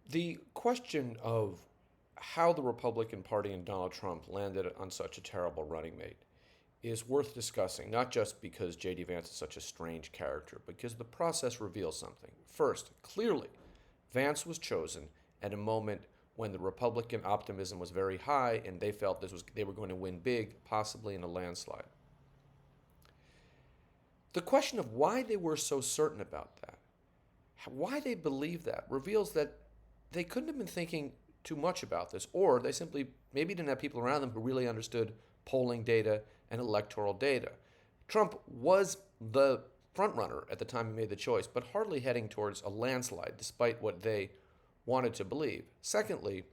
The question of how the Republican Party and Donald Trump landed on such a terrible running mate is worth discussing, not just because JD Vance is such a strange character, because the process reveals something. First, clearly, Vance was chosen at a moment when the Republican optimism was very high and they felt they were going to win big, possibly in a landslide. The question of why they were so certain about that, why they believed that, reveals that they couldn't have been thinking too much about this, or they simply maybe didn't have people around them who really understood polling data and electoral data. Trump was the frontrunner at the time he made the choice, but hardly heading towards a landslide, despite what they wanted to believe. Secondly,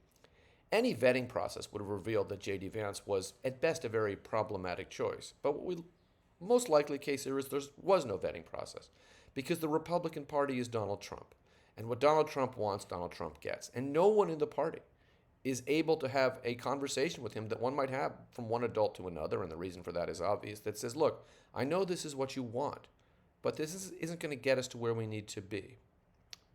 any vetting process would have revealed that J.D. Vance was, at best, a very problematic choice. But what we most likely case here is there was no vetting process because the Republican Party is Donald Trump. And what Donald Trump wants, Donald Trump gets. And no one in the party is able to have a conversation with him that one might have from one adult to another. And the reason for that is obvious that says, look, I know this is what you want, but isn't going to get us to where we need to be.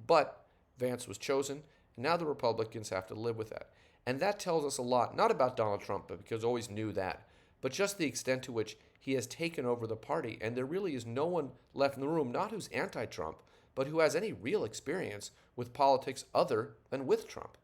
But Vance was chosen, and now the Republicans have to live with that. And that tells us a lot, not about Donald Trump, but because I always knew that, but just the extent to which he has taken over the party. And there really is no one left in the room, not who's anti-Trump, but who has any real experience with politics other than with Trump.